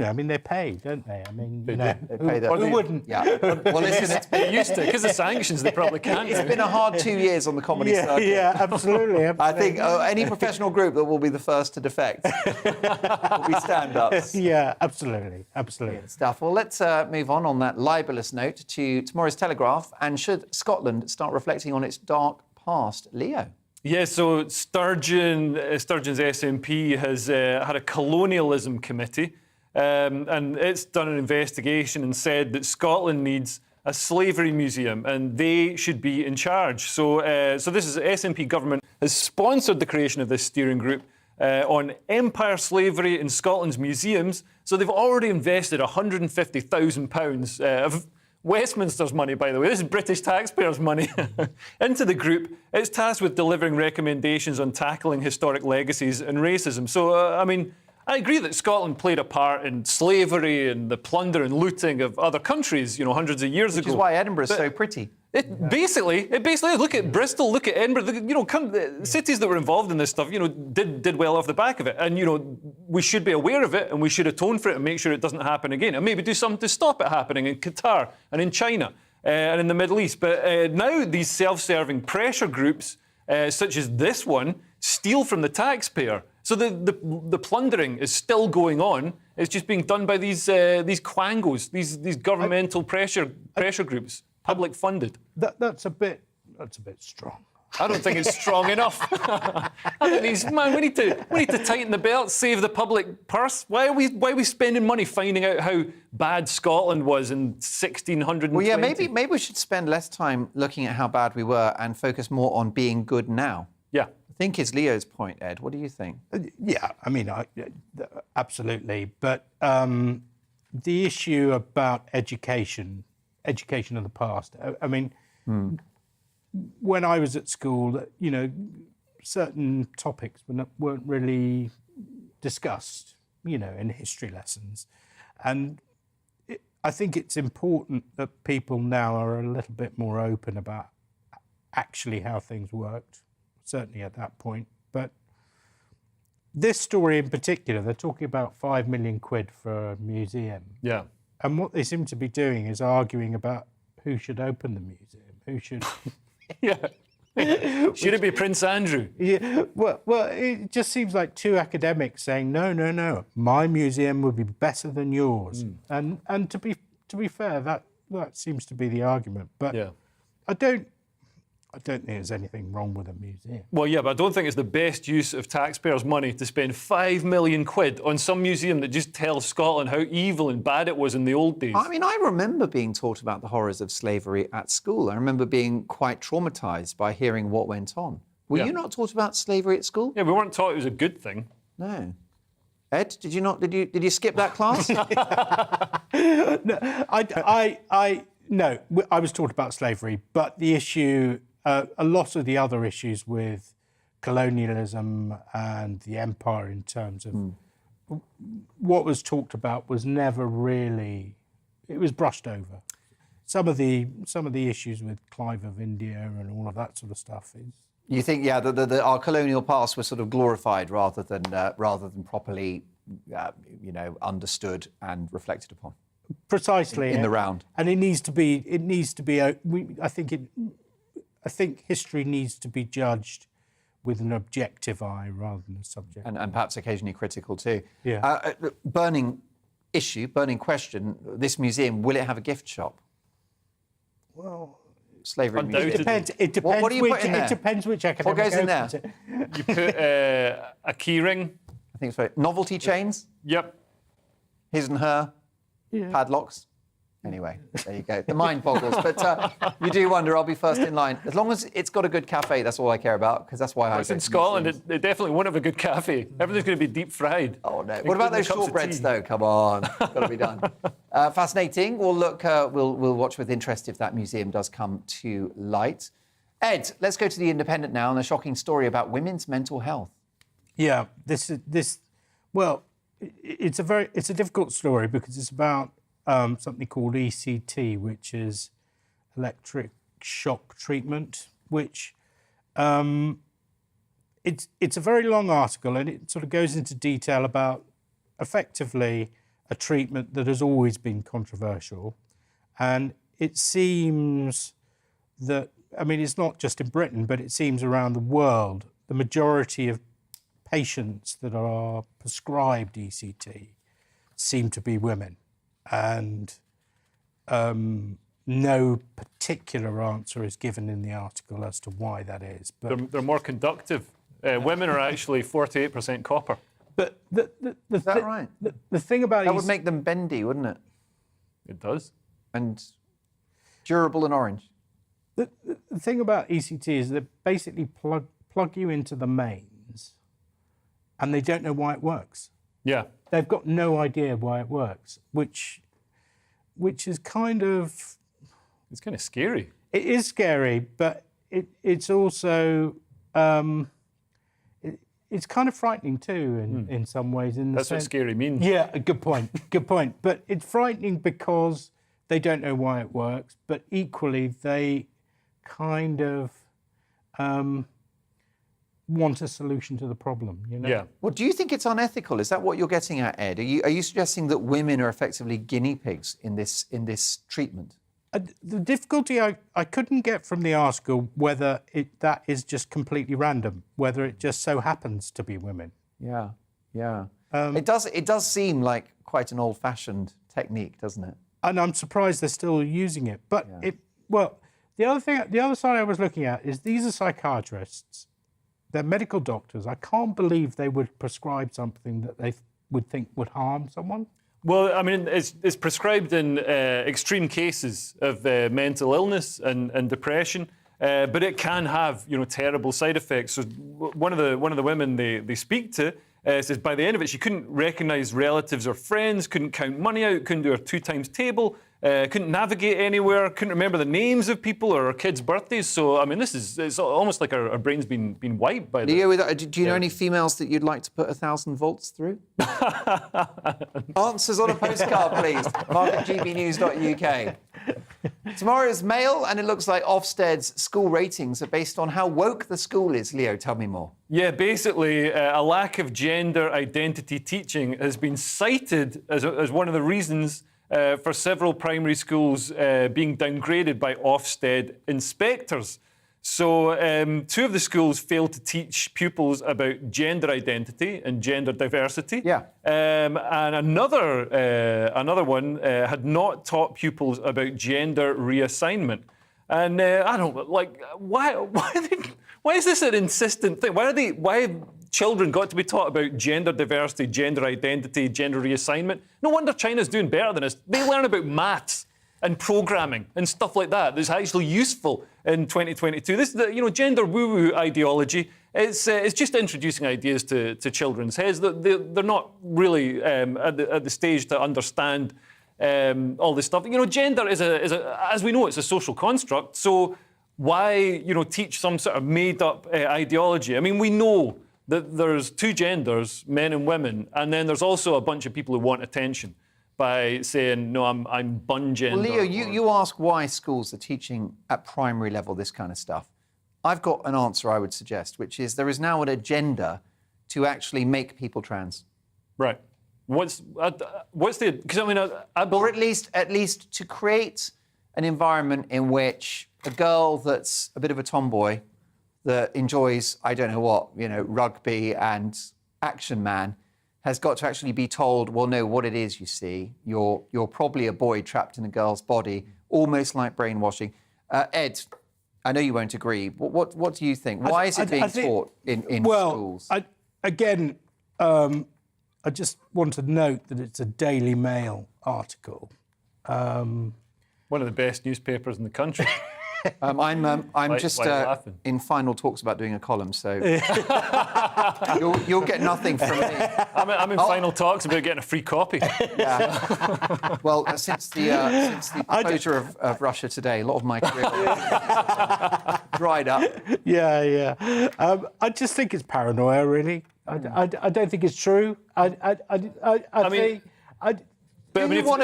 I mean, they're paid, don't they? I mean, They pay who wouldn't? Yeah. Well, listen, They used to, because of sanctions, they probably can't. It's been a hard 2 years on the comedy circuit. Yeah, absolutely. I think any professional group that will be the first to defect will be stand-ups. Yeah, absolutely. Good stuff. Well, let's move on that libellous note to tomorrow's Telegraph. And should Scotland start reflecting on its dark past? Leo? Yeah, so Sturgeon's SNP has had a colonialism committee, and it's done an investigation and said that Scotland needs a slavery museum, and they should be in charge. So this is SNP government has sponsored the creation of this steering group on empire slavery in Scotland's museums. So they've already invested £150,000 of Westminster's money, by the way, this is British taxpayers' money, into the group. It's tasked with delivering recommendations on tackling historic legacies and racism. So, I agree that Scotland played a part in slavery and the plunder and looting of other countries, hundreds of years ago. Which is why Edinburgh's so pretty. It basically is. Look at Bristol, look at Edinburgh. The cities that were involved in this stuff, did well off the back of it. And, we should be aware of it, and we should atone for it and make sure it doesn't happen again. And maybe do something to stop it happening in Qatar and in China and in the Middle East. But now these self-serving pressure groups, such as this one, steal from the taxpayer. So the plundering is still going on. It's just being done by these quangos, these governmental pressure groups. Public funded. That's a bit strong. I don't think it's strong enough. I think we need to tighten the belt, save the public purse. Why are we spending money finding out how bad Scotland was in 1620? Well, yeah, maybe we should spend less time looking at how bad we were and focus more on being good now. Yeah. I think is Leo's point, Ed. What do you think? Yeah, absolutely. But the issue about education of the past. When I was at school, certain topics weren't really discussed, in history lessons. And I think it's important that people now are a little bit more open about actually how things worked, certainly at that point. But this story in particular, they're talking about £5 million for a museum. Yeah. And what they seem to be doing is arguing about who should open the museum, who should... Yeah. Should it be Prince Andrew? Yeah. Well, it just seems like two academics saying, no, my museum would be better than yours. And to be fair, that seems to be the argument. But I don't think there's anything wrong with a museum. Well, yeah, but I don't think it's the best use of taxpayers' money to spend £5 million on some museum that just tells Scotland how evil and bad it was in the old days. I mean, I remember being taught about the horrors of slavery at school. I remember being quite traumatised by hearing what went on. Were you not taught about slavery at school? Yeah, we weren't taught it was a good thing. No. Ed, did you not? Did you skip that class? No, I was taught about slavery, but the issue, a lot of the other issues with colonialism and the empire in terms of what was talked about was never really, it was brushed over. Some of the issues with Clive of India and all of that sort of stuff is. You think, our colonial past was sort of glorified rather than properly, understood and reflected upon. Precisely in the round, and it needs to be. I think history needs to be judged with an objective eye rather than a subject, and perhaps occasionally critical too. Yeah. Burning question. This museum, will it have a gift shop? Well, slavery museum. It depends. What do you put in there? It depends which academic. What goes in there? You put a key ring. I think it's right. Novelty chains. Yep. His and her. Yeah. Padlocks. Anyway, there you go. The mind boggles. But you do wonder, I'll be first in line. As long as it's got a good cafe, that's all I care about, because that's why I go in Scotland, it definitely won't have a good cafe. Everything's going to be deep fried. Oh, no. What about those shortbreads, though? Come on. Got to be done. Fascinating. We'll look, we'll watch with interest if that museum does come to light. Ed, let's go to The Independent now and a shocking story about women's mental health. Yeah, well, it's a difficult story because it's about something called ECT, which is electric shock treatment, which it's a very long article and it sort of goes into detail about effectively a treatment that has always been controversial. And it seems that, I mean, it's not just in Britain, but it seems around the world, the majority of patients that are prescribed ECT seem to be women, and no particular answer is given in the article as to why that is. But they're more conductive. Women are actually 48% copper. But is that right? The thing about that would make them bendy, wouldn't it? It does. And durable and orange. The thing about ECT is they basically plug you into the mains, and they don't know why it works. Yeah. They've got no idea why it works, which is kind of... It's kind of scary. It is scary, but it's also... it's kind of frightening too in some ways. That's what scary means. Yeah, good point, good point. But it's frightening because they don't know why it works, but equally they kind of... want a solution to the problem, you know? Yeah. Well, do you think it's unethical? Is that what you're getting at, Ed? Are you suggesting that women are effectively guinea pigs in this treatment? The difficulty I couldn't get from the article whether that is just completely random, whether it just so happens to be women. Yeah, yeah. It does seem like quite an old-fashioned technique, doesn't it? And I'm surprised they're still using it. But the other side I was looking at is these are psychiatrists. They're medical doctors. I can't believe they would prescribe something that they would think would harm someone. Well, I mean, it's prescribed in extreme cases of mental illness and depression, but it can have, terrible side effects. So one of the women they speak to says by the end of it, she couldn't recognise relatives or friends, couldn't count money out, couldn't do her 2 times table. Couldn't navigate anywhere, couldn't remember the names of people or her kids' birthdays. So, I mean, it's almost like our brain's been wiped by this. Leo, do you know any females that you'd like to put 1,000 volts through? Answers on a postcard, please. Mark at gbnews.uk. Tomorrow's Mail, and it looks like Ofsted's school ratings are based on how woke the school is. Leo, tell me more. Yeah, basically, a lack of gender identity teaching has been cited as one of the reasons for several primary schools being downgraded by Ofsted inspectors. So 2 of the schools failed to teach pupils about gender identity and gender diversity. Yeah. And another one had not taught pupils about gender reassignment. And I don't like why is this an insistent thing? Why have children got to be taught about gender diversity, gender identity, gender reassignment? No wonder China's doing better than us. They learn about maths and programming and stuff like that that's actually useful in 2022. This gender woo-woo ideology. It's just introducing ideas to children's heads that they're not really at the stage to understand all this stuff. Gender is as we know, it's a social construct. So why teach some sort of made-up ideology? I mean, we know that there's two genders, men and women, and then there's also a bunch of people who want attention by saying, no, I'm bun gender. Well, Leo, you ask why schools are teaching at primary level this kind of stuff. I've got an answer I would suggest, which is there is now an agenda to actually make people trans. Right. What's the? Because I mean, or at least to create an environment in which a girl that's a bit of a tomboy that enjoys I don't know what rugby and Action Man has got to actually be told, well, no, what it is, you see, you're probably a boy trapped in a girl's body, almost like brainwashing. Ed, I know you won't agree. What do you think? Why is it being taught in schools? I just want to note that it's a Daily Mail article. One of the best newspapers in the country. I'm just in final talks about doing a column, so you'll get nothing from me. I'm in final talks about getting a free copy. Yeah. Well, since the closure of Russia today, a lot of my career dried up. Yeah. I just think it's paranoia, really. I don't think it's true. Do you want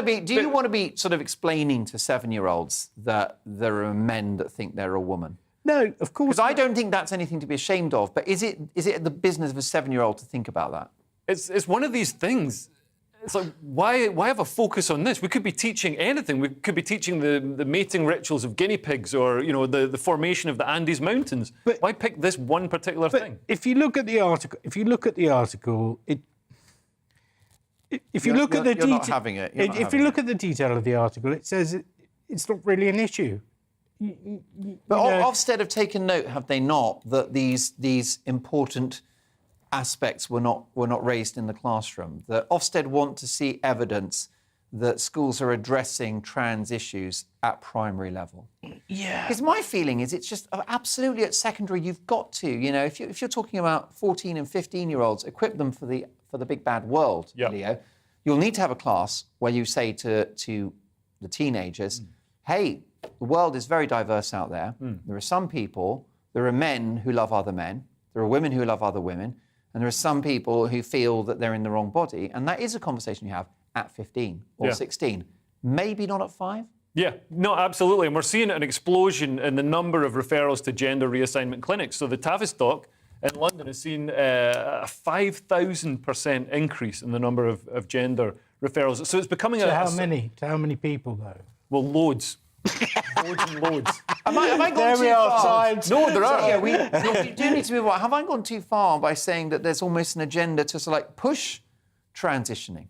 to be sort of explaining to 7-year-olds that there are men that think they're a woman? No, of course. Because I don't think that's anything to be ashamed of. But is it the business of a 7-year-old to think about that? It's one of these things. It's like why have a focus on this? We could be teaching anything. We could be teaching the mating rituals of guinea pigs, or the formation of the Andes Mountains. But why pick this one particular thing? If you look at the article, If you look at the detail of the article, it says it's not really an issue. But Ofsted have taken note, have they not, that these important aspects were not raised in the classroom? That Ofsted want to see evidence that schools are addressing trans issues at primary level. Yeah. Because my feeling is it's just absolutely at secondary you've got to. If you're talking about 14 and 15-year-olds, equip them for the big bad world, Leo. You'll need to have a class where you say to the teenagers, hey, the world is very diverse out there. There are some people, there are men who love other men, there are women who love other women, and there are some people who feel that they're in the wrong body. And that is a conversation you have at 15 or 16. Maybe not at 5. Yeah, no, absolutely. And we're seeing an explosion in the number of referrals to gender reassignment clinics. So the Tavistock in London has seen a 5,000% increase in the number of gender referrals. So it's becoming how many? To how many people, though? Well, loads. Loads and loads. Have I gone too far? No, there are. Yeah, we do need to move on. Have I gone too far by saying that there's almost an agenda to sort of like push transitioning?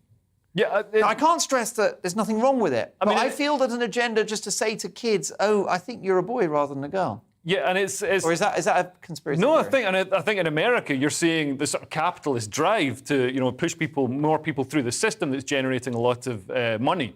Yeah, I can't stress that there's nothing wrong with it. I feel there's an agenda just to say to kids, "Oh, I think you're a boy rather than a girl." Yeah, and it's or is that a conspiracy? No, theory? I think in America you're seeing the sort of capitalist drive to push more people through the system that's generating a lot of money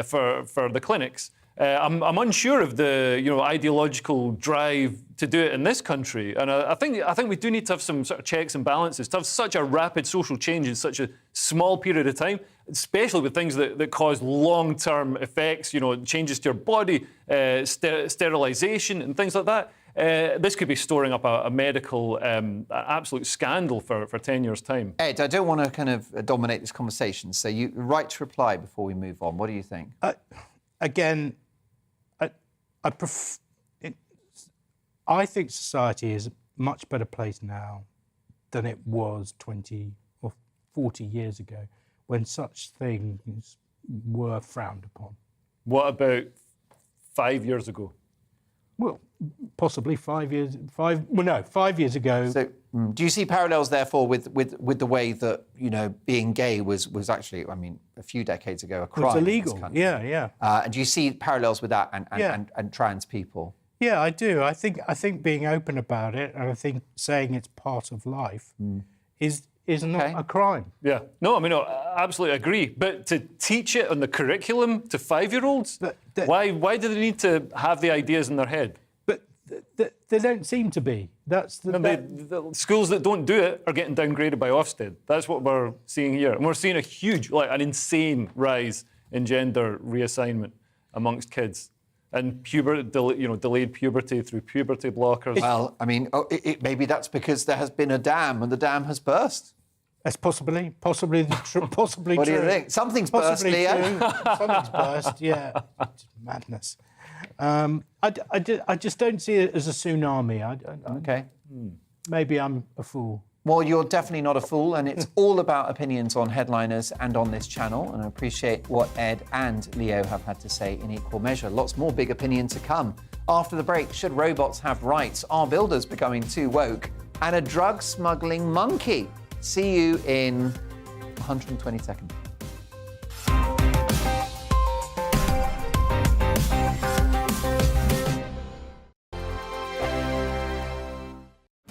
for the clinics. I'm unsure of the ideological drive to do it in this country, and I think we do need to have some sort of checks and balances to have such a rapid social change in such a small period of time, especially with things that cause long-term effects, changes to your body, sterilisation and things like that. This could be storing up a medical absolute scandal for 10 years' time. Ed, I don't want to kind of dominate this conversation, so you right to reply before we move on. What do you think? I think society is a much better place now than it was 20 or 40 years ago when such things were frowned upon. What about 5 years ago? Well, possibly 5 years. 5 years ago. Do you see parallels, therefore, with the way that, you know, being gay was actually, I mean, a few decades ago, a crime? It's illegal. In this country? Yeah. And do you see parallels with that and trans people? Yeah, I do. I think being open about it, and I think saying it's part of life, is not a crime. Yeah. No, I mean, no, absolutely agree. But to teach it on the curriculum to 5-year-olds, why do they need to have the ideas in their head? They don't seem to be. That's the schools that don't do it are getting downgraded by Ofsted. That's what we're seeing here. And we're seeing a huge, an insane rise in gender reassignment amongst kids. And delayed puberty through puberty blockers. Well, I mean, maybe that's because there has been a dam and the dam has burst. That's possibly What true. do you think? Something's burst, Leo. Something's burst, yeah. It's madness. I just don't see it as a tsunami. Okay. Maybe I'm a fool. Well, you're definitely not a fool, and it's all about opinions on headliners and on this channel, and I appreciate what Ed and Leo have had to say in equal measure. Lots more big opinion to come. After the break, should robots have rights? Are builders becoming too woke? And a drug smuggling monkey. See you in 120 seconds.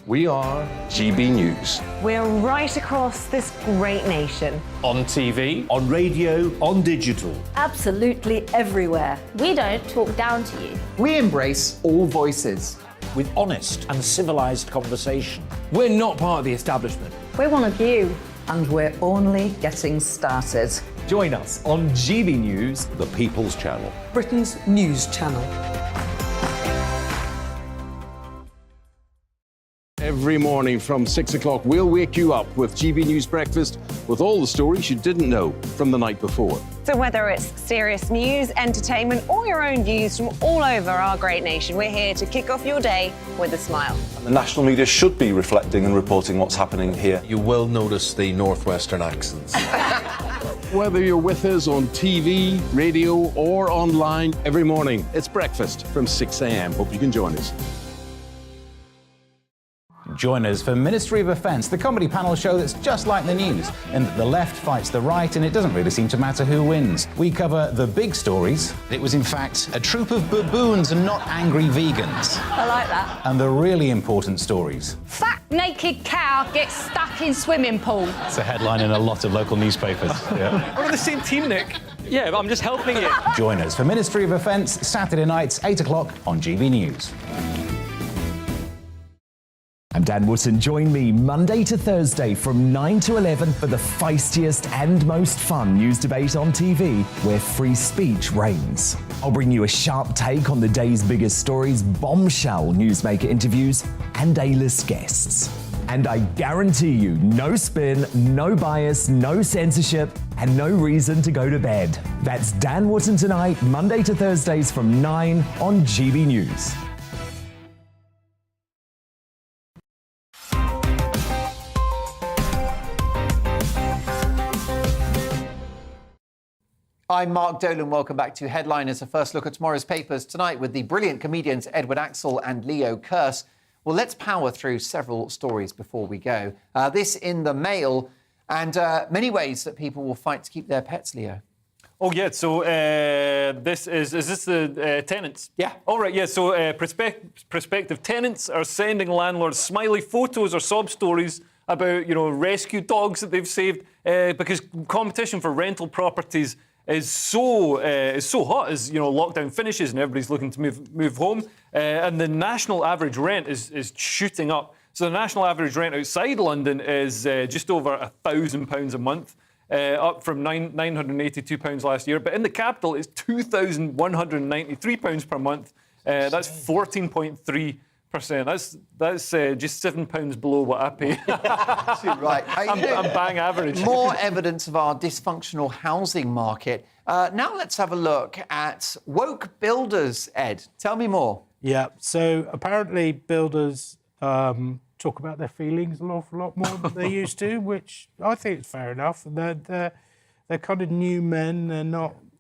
We are GB News. We're right across this great nation. On TV, on radio, on digital. Absolutely everywhere. We don't talk down to you. We embrace all voices. With honest and civilised conversation. We're not part of the establishment. We're one of you. And we're only getting started. Join us on GB News, The People's Channel. Britain's news channel. Every morning from 6 o'clock, we'll wake you up with GB News Breakfast with all the stories you didn't know from the night before. So whether it's serious news, entertainment, or your own views from all over our great nation, we're here to kick off your day with a smile. And the national media should be reflecting and reporting what's happening here. You will notice the northwestern accents. Whether you're with us on TV, radio, or online, every morning, it's breakfast from 6 a.m. Hope you can join us. Join us for Ministry of Defence, the comedy panel show that's just like the news, in that the left fights the right and it doesn't really seem to matter who wins. We cover the big stories. It was, in fact, a troop of baboons and not angry vegans. I like that. And the really important stories. Fat naked cow gets stuck in swimming pool. It's a headline in a lot of local newspapers. Yeah. We're on the same team, Nick. Yeah, but I'm just helping you. Join us for Ministry of Defence, Saturday nights, 8 o'clock on GB News. I'm Dan Wootton. Join me Monday to Thursday from 9 to 11 for the feistiest and most fun news debate on TV, where free speech reigns. I'll bring you a sharp take on the day's biggest stories, bombshell newsmaker interviews, and A-list guests. And I guarantee you, no spin, no bias, no censorship, and no reason to go to bed. That's Dan Wootton tonight, Monday to Thursdays from 9 on GB News. I'm Mark Dolan. Welcome back to Headliners, a first look at tomorrow's papers tonight with the brilliant comedians Edward Axel and Leo Kearse. Well, let's power through several stories before we go. This in the Mail, and many ways that people will fight to keep their pets, Leo. Oh, yeah, so is this the tenants? Yeah. All right, yeah, so prospective tenants are sending landlords smiley photos or sob stories about, rescue dogs that they've saved because competition for rental properties is so hot as lockdown finishes and everybody's looking to move home, and the national average rent is shooting up. So the national average rent outside London is just over £1,000 a month, up from £982 last year. But in the capital, it's £2,193 per month. That's 14.3%. That's just £7 below what I pay. Right. I'm bang average. More evidence of our dysfunctional housing market. Now let's have a look at woke builders, Ed. Tell me more. Yeah, so apparently builders talk about their feelings an awful lot more than they used to, which I think is fair enough. They're kind of new men.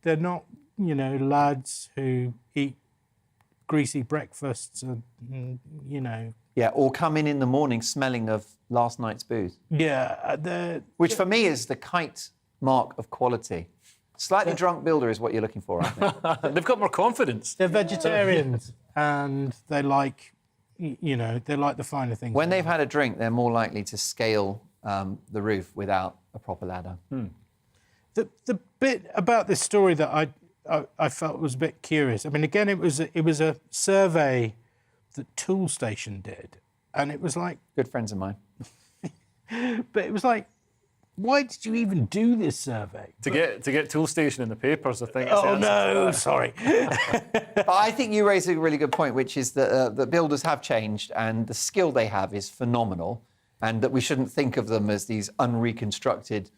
They're not lads who eat greasy breakfasts and Yeah, or come in the morning smelling of last night's booze. Yeah. Which for me is the kite mark of quality. Slightly drunk builder is what you're looking for, I think. They've got more confidence. They're vegetarians and they like, they like the finer things. When they've had a drink, they're more likely to scale the roof without a proper ladder. The bit about this story that I felt was a bit curious. I mean, again, it was a survey that Toolstation did, and it was like good friends of mine. But it was like, why did you even do this survey? To get Toolstation in the papers, I think. Oh no, sorry. But I think you raise a really good point, which is that the builders have changed, and the skill they have is phenomenal, and that we shouldn't think of them as these unreconstructed,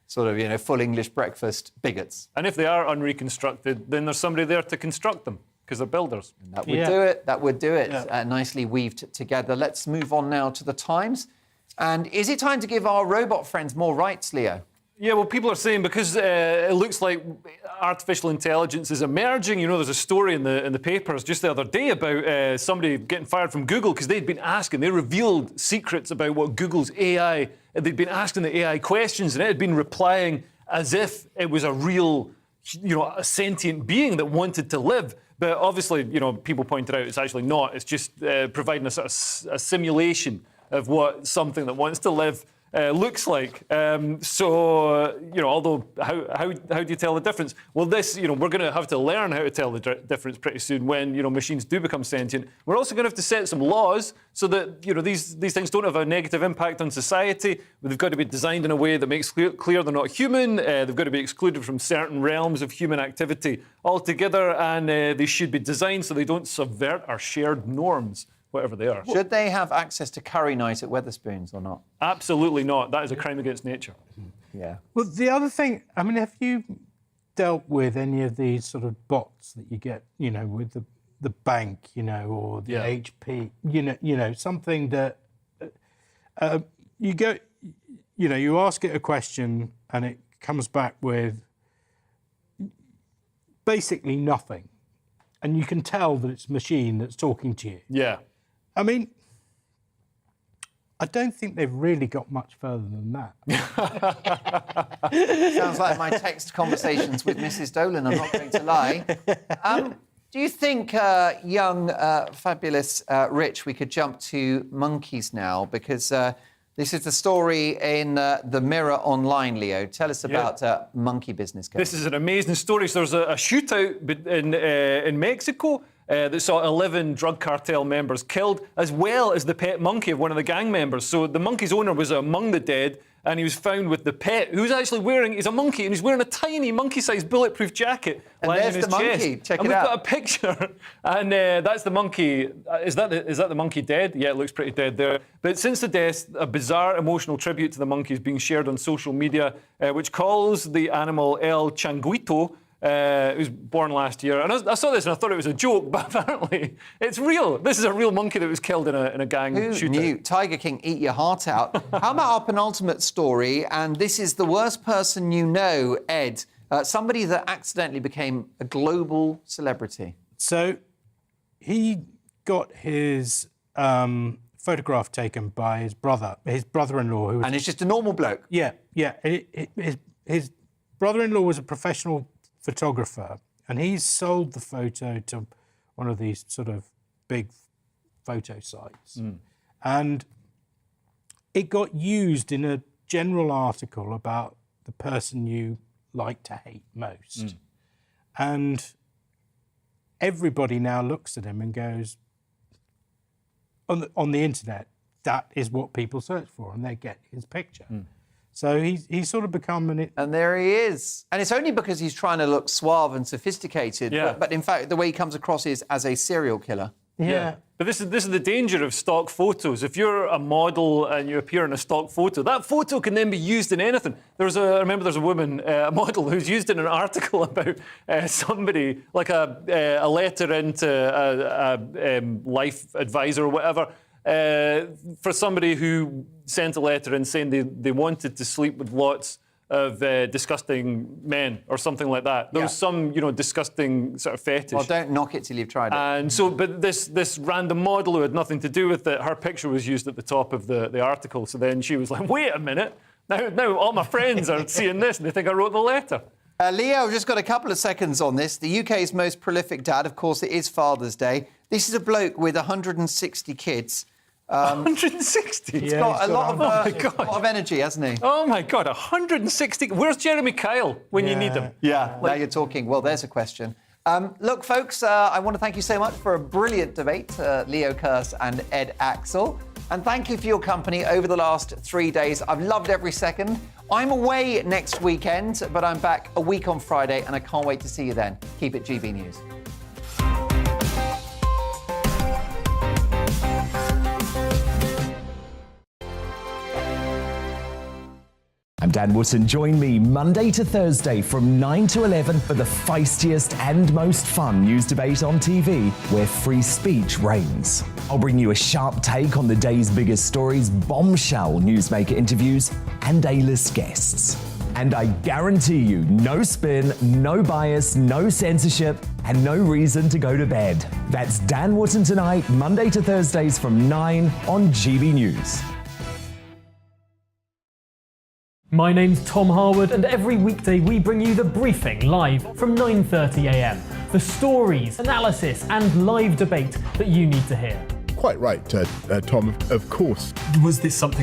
sort of full English breakfast bigots. And if they are unreconstructed, then there's somebody there to construct them, because they're builders. And that would do it. That would do it. Yeah. Nicely weaved together. Let's move on now to the Times. And is it time to give our robot friends more rights, Leo? Yeah, well, people are saying because it looks like artificial intelligence is emerging. There's a story in the papers just the other day about somebody getting fired from Google because they'd been asking, they revealed secrets about what Google's AI, they'd been asking the AI questions and it had been replying as if it was a real, a sentient being that wanted to live. But obviously, people pointed out it's actually not. It's just providing a sort of a simulation of what something that wants to live looks like. Although how do you tell the difference? Well, we're going to have to learn how to tell the difference pretty soon when machines do become sentient. We're also going to have to set some laws so that these things don't have a negative impact on society. They've got to be designed in a way that makes clear they're not human. They've got to be excluded from certain realms of human activity altogether, and they should be designed so they don't subvert our shared norms, whatever they are. Should they have access to curry night at Wetherspoons or not? Absolutely not. That is a crime against nature. Yeah. Well, the other thing, I mean, have you dealt with any of these sort of bots that you get, with the bank, or the HP, something that you go, you ask it a question and it comes back with basically nothing. And you can tell that it's a machine that's talking to you. Yeah. I mean, I don't think they've really got much further than that. Sounds like my text conversations with Mrs. Dolan, I'm not going to lie. Do you think, young, fabulous Rich, we could jump to monkeys now? Because this is the story in the Mirror Online, Leo. Tell us about monkey business. This is an amazing story. So there's a shootout in Mexico that saw 11 drug cartel members killed, as well as the pet monkey of one of the gang members. So the monkey's owner was among the dead, and he was found with the pet, who's actually he's a monkey, and he's wearing a tiny monkey-sized bulletproof jacket lying in his chest. Monkey. Check it out. And we've got a picture, and that's the monkey. Is that the monkey dead? Yeah, it looks pretty dead there. But since the death, a bizarre emotional tribute to the monkey is being shared on social media, which calls the animal El Changuito, who's born last year. And I saw this and I thought it was a joke, but apparently it's real. This is a real monkey that was killed in a gang shootout. Who knew? Tiger King, eat your heart out. How about our penultimate story? And this is the worst person you know, Ed. Somebody that accidentally became a global celebrity. So he got his photograph taken by his brother-in-law. And he's just a normal bloke. Yeah. His brother-in-law was a professional photographer, and he's sold the photo to one of these sort of big photo sites. And it got used in a general article about the person you like to hate most. And everybody now looks at him and goes, on the internet, that is what people search for, and they get his picture. So he's sort of become And there he is. And it's only because he's trying to look suave and sophisticated. Yeah. But in fact, the way he comes across is as a serial killer. Yeah. But this is the danger of stock photos. If you're a model and you appear in a stock photo, that photo can then be used in anything. I remember there's a woman, a model, who's used in an article about somebody, like a letter into a life advisor or whatever, for somebody who sent a letter in saying they wanted to sleep with lots of disgusting men or something like that. There was some, disgusting sort of fetish. Well, don't knock it till you've tried it. And so, but this random model who had nothing to do with it, her picture was used at the top of the article. So then she was like, wait a minute, now all my friends are seeing this and they think I wrote the letter. Leo, I've just got a couple of seconds on this. The UK's most prolific dad, of course, it is Father's Day. This is a bloke with 160 kids. 160? He's got a lot of energy, hasn't he? Oh, my God, 160. Where's Jeremy Kyle when you need him? Yeah, now you're talking. Well, there's a question. Look, folks, I want to thank you so much for a brilliant debate, Leo Kearse and Ed Axel. And thank you for your company over the last 3 days. I've loved every second. I'm away next weekend, but I'm back a week on Friday, and I can't wait to see you then. Keep it GB News. I'm Dan Wootton. Join me Monday to Thursday from 9 to 11 for the feistiest and most fun news debate on TV, where free speech reigns. I'll bring you a sharp take on the day's biggest stories, bombshell newsmaker interviews, and A-list guests. And I guarantee you, no spin, no bias, no censorship, and no reason to go to bed. That's Dan Wootton tonight, Monday to Thursdays from 9 on GB News. My name's Tom Harwood, and every weekday we bring you The Briefing live from 9:30 a.m. The stories, analysis, and live debate that you need to hear. Quite right, Tom, of course. Was this something